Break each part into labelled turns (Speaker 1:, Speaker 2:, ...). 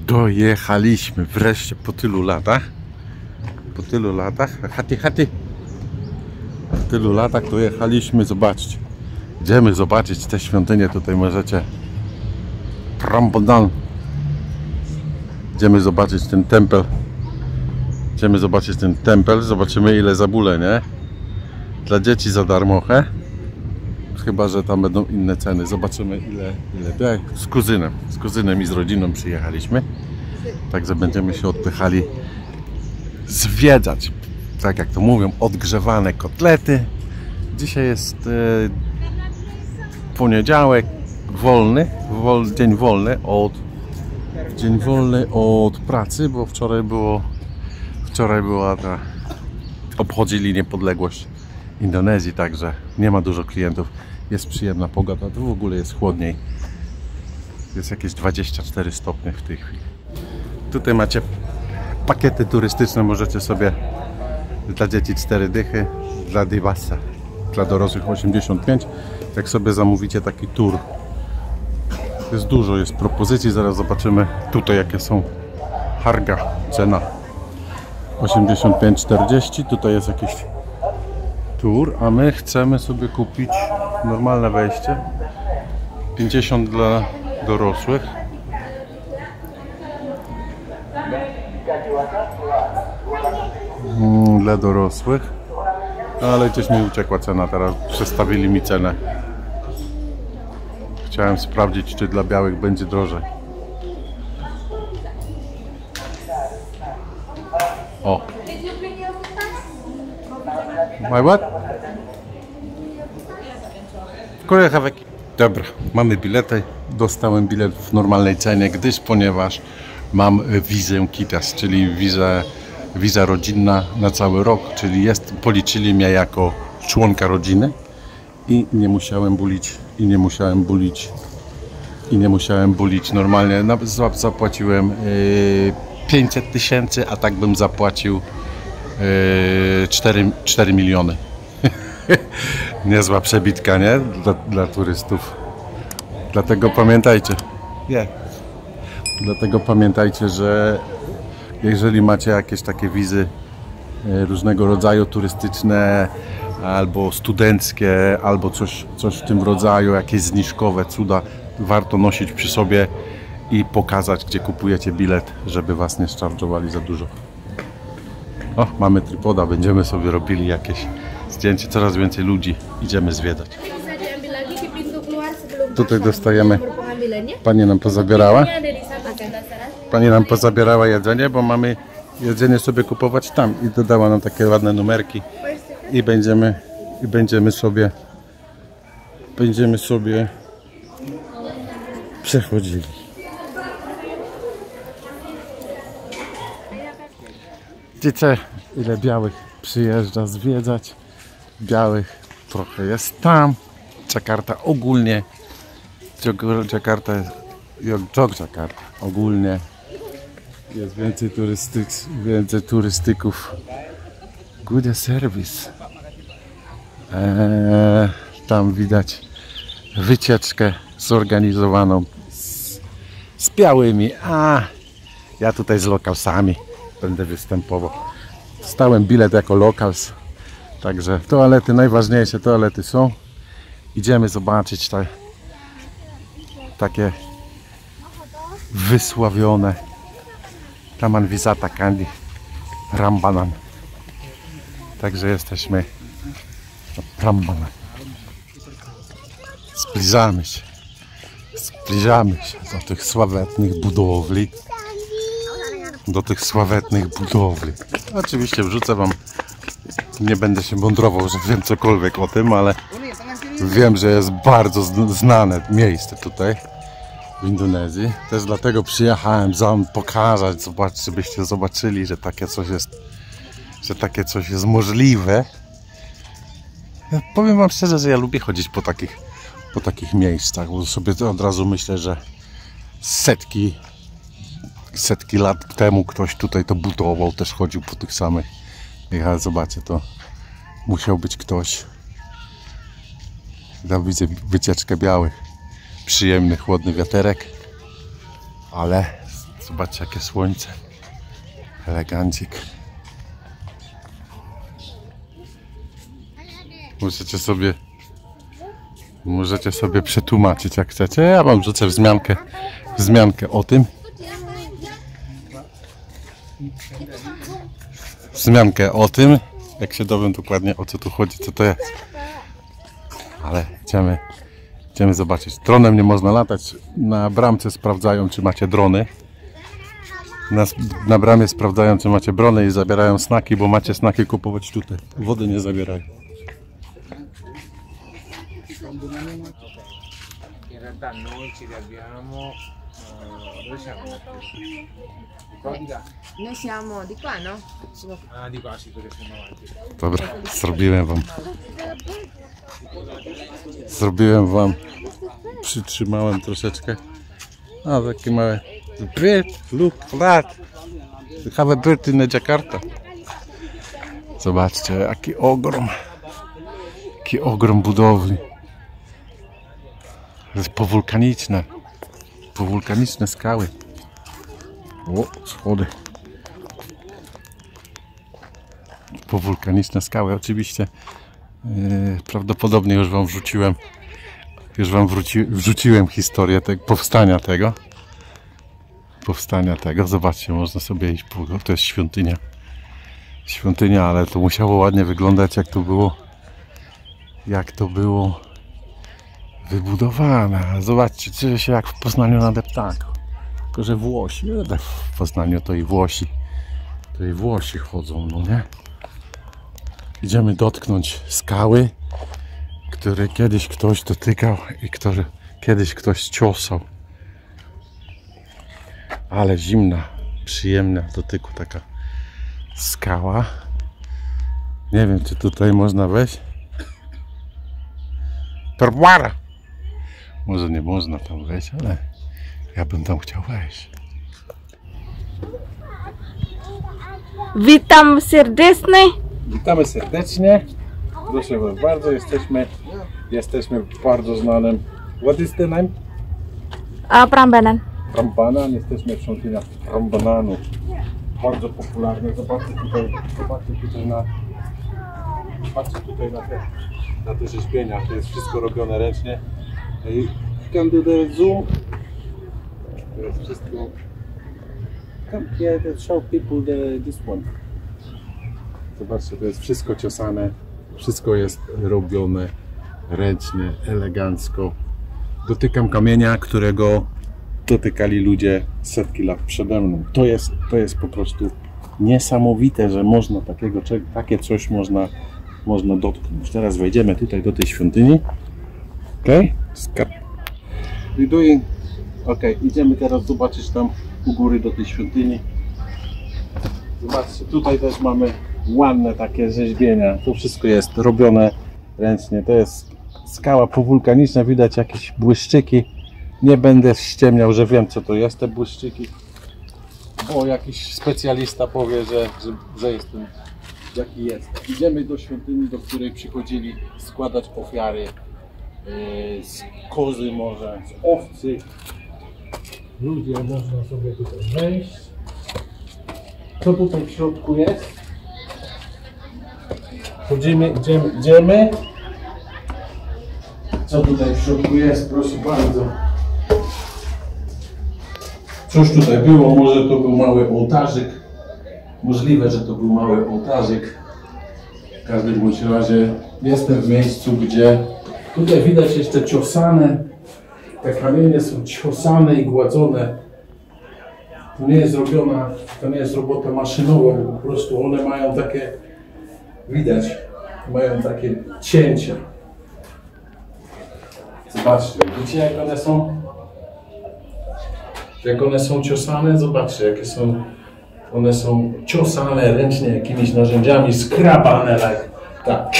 Speaker 1: Dojechaliśmy wreszcie po tylu latach. Po tylu latach. Po tylu latach dojechaliśmy. Zobaczcie. Idziemy zobaczyć te świątynie. Tutaj możecie. Prambodan. Idziemy zobaczyć ten tempel. Idziemy zobaczyć ten tempel. Zobaczymy ile za bólę, nie? Dla dzieci za darmo, he? Chyba że tam będą inne ceny. Zobaczymy ile. Z kuzynem i z rodziną przyjechaliśmy. Także będziemy się odpychali zwiedzać. Tak jak to mówią, odgrzewane kotlety. Dzisiaj jest poniedziałek, dzień wolny od pracy, bo wczoraj była ta, obchodzili niepodległość Indonezji, także nie ma dużo klientów. Jest przyjemna pogoda, to w ogóle jest chłodniej. Jest jakieś 24 stopnie w tej chwili. Tutaj macie pakiety turystyczne, możecie sobie dla dzieci 4 dychy, dla dewasa, dla dorosłych 85. Jak sobie zamówicie taki tour, jest dużo, jest propozycji, zaraz zobaczymy tutaj jakie są. Harga, cena 85,40. Tutaj jest jakiś tour, a my chcemy sobie kupić normalne wejście, 50 dla dorosłych. Dla dorosłych, ale gdzieś mi uciekła cena, teraz przestawili mi cenę. Chciałem sprawdzić, czy dla białych będzie drożej. O! My what? Dobra, mamy bilety. Dostałem bilet w normalnej cenie, ponieważ mam wizę KITAS, czyli wiza rodzinna na cały rok, czyli policzyli mnie jako członka rodziny i nie musiałem bulić normalnie. Zapłaciłem 500 000, a tak bym zapłacił 4 miliony. Niezła przebitka, nie? Dla turystów. Dlatego pamiętajcie, że jeżeli macie jakieś takie wizy różnego rodzaju turystyczne, albo studenckie, albo coś w tym rodzaju, jakieś zniżkowe cuda, warto nosić przy sobie i pokazać, gdzie kupujecie bilet, żeby was nie szarżowali za dużo. O, mamy tripoda, będziemy sobie robili jakieś zdjęcie, coraz więcej ludzi, idziemy zwiedzać. Tutaj dostajemy, pani nam pozabierała jedzenie, bo mamy jedzenie sobie kupować tam i dodała nam takie ładne numerki i będziemy sobie przechodzili. Widzicie, ile białych przyjeżdża zwiedzać. Białych trochę jest tam. Jakarta ogólnie. Jogjakarta ogólnie. Jest więcej turystyków. Good service. Tam widać wycieczkę zorganizowaną z białymi. A ja tutaj z lokalsami będę występował. Dostałem bilet jako locals. Także toalety, najważniejsze toalety są. Idziemy zobaczyć takie wysławione Taman Wisata Candi Prambanan. Także jesteśmy na Prambanan. Zbliżamy się do tych sławetnych budowli. Oczywiście wrzucę wam, nie będę się mądrował, że wiem cokolwiek o tym, ale wiem, że jest bardzo znane miejsce tutaj w Indonezji. Też dlatego przyjechałem wam pokazać, żebyście zobaczyli, że takie coś jest możliwe. Ja powiem wam szczerze, że ja lubię chodzić po takich miejscach, bo sobie od razu myślę, że setki lat temu ktoś tutaj to budował, też chodził po tych samych. Ale zobaczcie, to musiał być ktoś. Tam widzę wycieczkę białych, przyjemny, chłodny wiaterek, ale zobaczcie, jakie słońce, elegancik. Możecie sobie przetłumaczyć, jak chcecie. Ja wam rzucę wzmiankę o tym. Jak się dowiem dokładnie, o co tu chodzi, co to jest. Ale idziemy zobaczyć. Dronem nie można latać. Na bramce sprawdzają, czy macie drony. Na bramie sprawdzają, czy macie drony i zabierają snaki, bo macie snaki kupować tutaj. Wody nie zabierają.
Speaker 2: Noi siamo di qua, no?
Speaker 3: Di qua sì, perché siamo avanti.
Speaker 1: Dobra, zrobiłem wam, przytrzymałem troszeczkę. A, taki mały bird, look flat. Have a bird in Jakarta. Zobaczcie, jaki ogrom budowli. To jest powulkaniczne skały. O, schody. Powulkaniczne skały, oczywiście. Prawdopodobnie już wam wrzuciłem historię powstania tego. Zobaczcie, można sobie iść, to jest świątynia, ale to musiało ładnie wyglądać, jak to było wybudowane. Zobaczcie, czuję się jak w Poznaniu na deptaku. Tylko że Włosi, w Poznaniu to i Włosi chodzą, no nie? Idziemy dotknąć skały, które kiedyś ktoś dotykał i które kiedyś ktoś ciosał. Ale zimna, przyjemna w dotyku taka skała. Nie wiem, czy tutaj można wejść. Torbara! Może nie można tam wejść, ale ja bym tam chciał wejść.
Speaker 4: Witam serdecznie.
Speaker 1: Witamy serdecznie. Proszę was bardzo, jesteśmy w bardzo znanym. What is the name?
Speaker 4: Prambanan.
Speaker 1: Prambanan. Jesteśmy w świątyniach Prambananu. Bardzo popularne. Zobaczcie tutaj na te rzeźbienia. To jest wszystko robione ręcznie. You can do the zoom. To jest wszystko. Come here to show people this one. Zobaczcie, to jest wszystko ciosane, wszystko jest robione ręcznie, elegancko. Dotykam kamienia, którego dotykali ludzie setki lat przede mną. To jest po prostu niesamowite, że można takie coś można dotknąć. Teraz wejdziemy tutaj do tej świątyni. Idziemy teraz zobaczyć tam u góry do tej świątyni. Zobaczcie, tutaj też mamy ładne takie rzeźbienia. To wszystko jest robione ręcznie. To jest skała powulkaniczna, widać jakieś błyszczyki. Nie będę ściemniał, że wiem, co to jest te błyszczyki, bo jakiś specjalista powie, że jestem jaki jest. Idziemy do świątyni, do której przychodzili składać ofiary z kozy może, z owcy. Ludzie, można sobie tutaj wejść. Co tutaj w środku jest? Idziemy. Co tutaj w środku jest? Proszę bardzo. Cóż tutaj było? Może to był mały ołtarzyk. Możliwe, że to był mały ołtarzyk. W każdym bądź razie jestem w miejscu, gdzie tutaj widać jeszcze ciosane, te kamienie są ciosane i gładzone. To nie jest robota maszynowa, bo po prostu one mają takie, widać, mają takie cięcia. Zobaczcie, widzicie jak one są? Jak one są ciosane? Zobaczcie, jakie są. One są ciosane ręcznie jakimiś narzędziami, skrabane tak.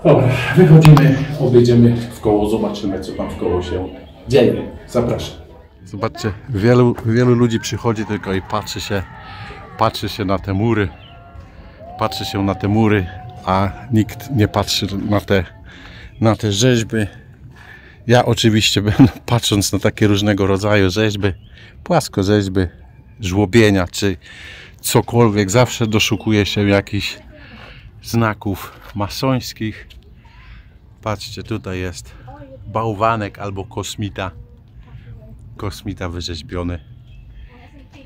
Speaker 1: Dobra, wychodzimy, objedziemy w koło, zobaczymy co tam w koło się dzieje. Zapraszam. Zobaczcie, wielu ludzi przychodzi tylko i patrzy się na te mury. Patrzy się na te mury, a nikt nie patrzy na te rzeźby. Ja oczywiście będę patrząc na takie różnego rodzaju rzeźby, płaskorzeźby, żłobienia czy cokolwiek, zawsze doszukuję się jakichś znaków masońskich. Patrzcie, tutaj jest bałwanek albo kosmita. Kosmita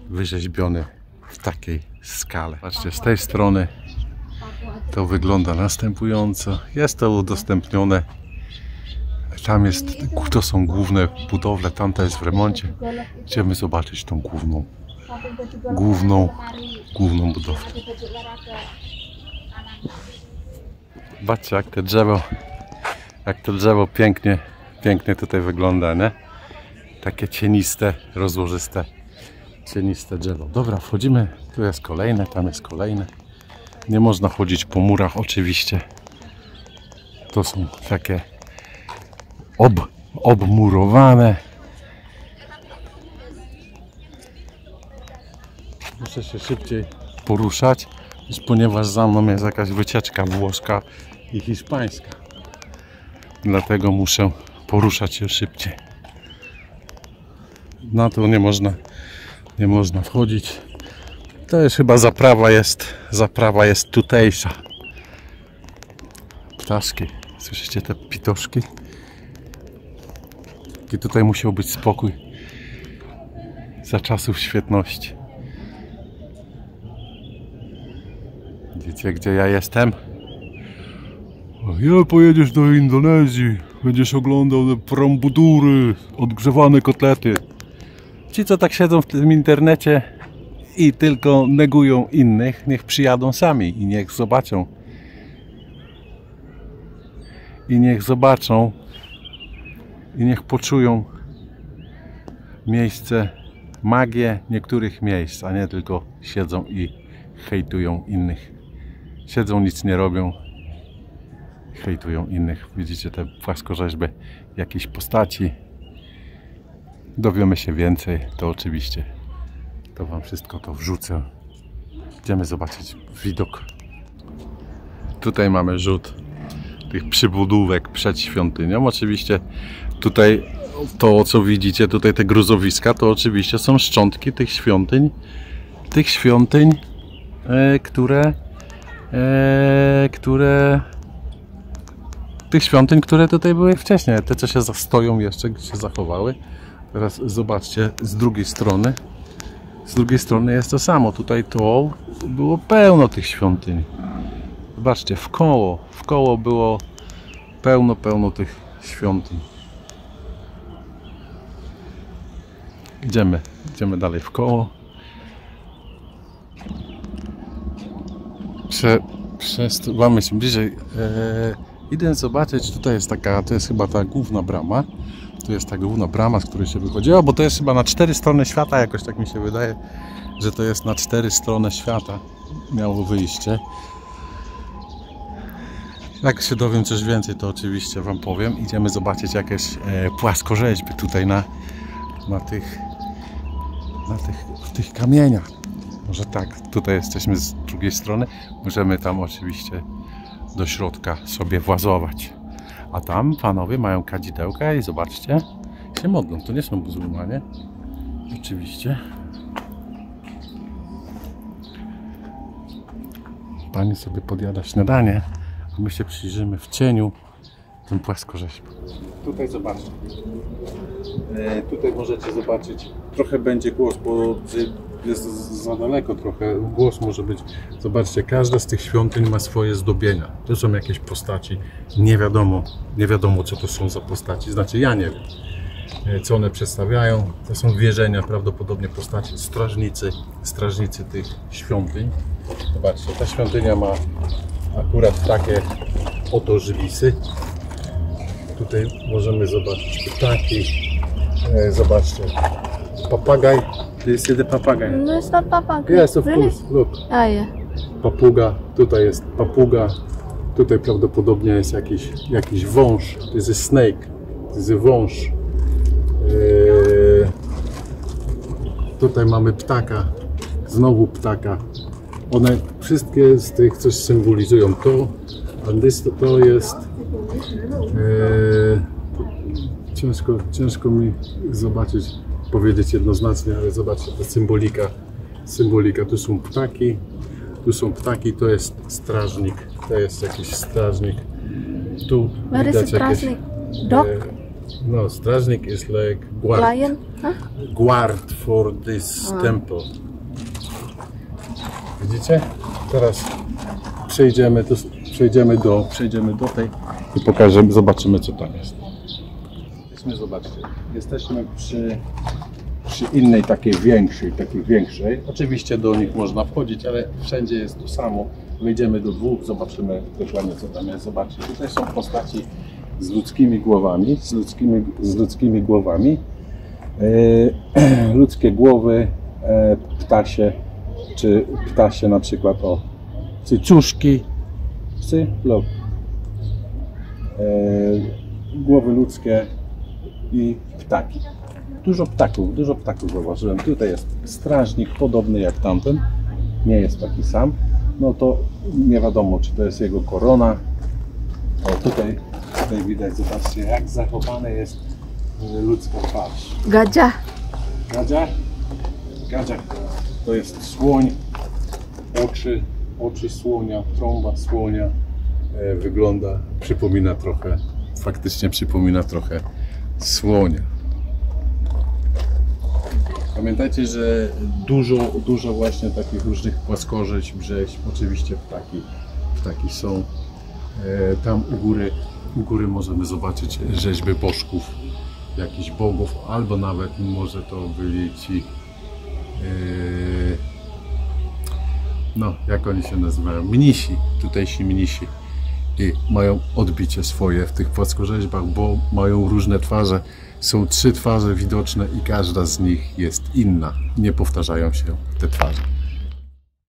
Speaker 1: wyrzeźbiony w takiej skale. Patrzcie, z tej strony to wygląda następująco. Jest to udostępnione. Tam jest, to są główne budowle, tamta jest w remoncie. Chcemy zobaczyć tą główną budowlę. Zobaczcie jak to drzewo pięknie tutaj wygląda, nie? Takie cieniste, rozłożyste, cieniste drzewo. Dobra, wchodzimy, tu jest kolejne, tam jest kolejne. Nie można chodzić po murach oczywiście. To są takie obmurowane. Muszę się szybciej poruszać, ponieważ za mną jest jakaś wycieczka włoska i hiszpańska. Dlatego muszę poruszać się szybciej. Na to nie można wchodzić. To jest chyba zaprawa jest tutejsza. Ptaszki, słyszycie te pitoszki? I tutaj musiał być spokój za czasów świetności. Wiecie gdzie ja jestem? Ja pojedziesz do Indonezji, będziesz oglądał te prambudury, odgrzewane kotlety. Ci co tak siedzą w tym internecie i tylko negują innych, niech przyjadą sami i niech zobaczą. I niech poczują magię niektórych miejsc, a nie tylko siedzą i hejtują innych. Siedzą, nic nie robią, hejtują innych. Widzicie te płaskorzeźby jakiejś postaci. Dowiemy się więcej, to oczywiście to wam wszystko to wrzucę. Idziemy zobaczyć widok. Tutaj mamy rzut tych przybudówek przed świątynią. Oczywiście tutaj to co widzicie, tutaj te gruzowiska, to oczywiście są szczątki tych świątyń, które tutaj były wcześniej, te co się stoją jeszcze, się zachowały. Teraz zobaczcie z drugiej strony jest to samo, tutaj to było pełno tych świątyń. Zobaczcie, w koło było pełno tych świątyń. Idziemy dalej w koło. Przesuwamy się bliżej. Idę zobaczyć, tutaj jest to jest chyba ta główna brama. Tu jest ta główna brama, z której się wychodziło, bo to jest chyba na 4 strony świata, jakoś tak mi się wydaje, że to jest na 4 strony świata miało wyjście. Jak się dowiem coś więcej, to oczywiście wam powiem. Idziemy zobaczyć jakieś płaskorzeźby tutaj w tych kamieniach. Może tak, tutaj jesteśmy z drugiej strony. Możemy tam oczywiście do środka sobie włazować. A tam panowie mają kadzidełka i zobaczcie, się modlą. To nie są muzułmanie. Oczywiście. Pani sobie podjada śniadanie, a my się przyjrzymy w cieniu tym płaskorzeźbom. Tutaj zobaczcie. Tutaj możecie zobaczyć, trochę będzie głos, bo jest za daleko trochę, głos może być. Zobaczcie, każda z tych świątyń ma swoje zdobienia. To są jakieś postaci, nie wiadomo co to są za postaci, znaczy ja nie wiem, co one przedstawiają. To są wierzenia, prawdopodobnie postaci, strażnicy tych świątyń. Zobaczcie, ta świątynia ma akurat takie oto żywicy. Tutaj możemy zobaczyć ptaki. Zobaczcie, papagaj. To jest jeden papagaj.
Speaker 4: No, it's not papagay.
Speaker 1: Yes, of course. Look.
Speaker 4: Ah, yeah.
Speaker 1: Papuga. Tutaj jest papuga. Tutaj prawdopodobnie jest jakiś wąż. To jest snake. To jest wąż. Tutaj mamy ptaka. Znowu ptaka. One wszystkie z tych coś symbolizują. To jest ciężko mi zobaczyć, powiedzieć jednoznacznie, ale zobaczcie, to symbolika. Tu są ptaki, to jest strażnik, to jest jakiś strażnik. Tu
Speaker 4: Where is
Speaker 1: widać
Speaker 4: the
Speaker 1: jakieś...
Speaker 4: strażnik? Dog?
Speaker 1: No, strażnik is like guard.
Speaker 4: Lion? Huh?
Speaker 1: Guard for this temple. Widzicie? Teraz przejdziemy do tej i pokażemy, zobaczymy co tam jest. Zobaczcie, jesteśmy przy innej takiej większej. Oczywiście do nich można wchodzić, ale wszędzie jest to samo. Wejdziemy do dwóch, zobaczymy dokładnie co tam jest. Zobaczcie, tutaj są postaci z ludzkimi głowami. Ludzkie głowy, ptasie na przykład, cycuszki, głowy ludzkie i ptaki. Dużo ptaków zauważyłem. Tutaj jest strażnik podobny jak tamten, nie jest taki sam. No to nie wiadomo, czy to jest jego korona. O, tutaj widać, zobaczcie, jak zachowana jest ludzka twarz.
Speaker 4: Gajah.
Speaker 1: Gadzia to jest słoń, oczy słonia, trąba słonia. Faktycznie przypomina trochę słonia. Pamiętajcie, że dużo właśnie takich różnych płaskorzeźb, rzeźb, oczywiście ptaki są. Tam u góry możemy zobaczyć rzeźby bożków, jakichś bogów, albo nawet może to byli ci, no jak oni się nazywają, mnisi, tutejsi mnisi. I mają odbicie swoje w tych płaskorzeźbach, bo mają różne twarze. Są 3 twarze widoczne i każda z nich jest inna. Nie powtarzają się te twarze.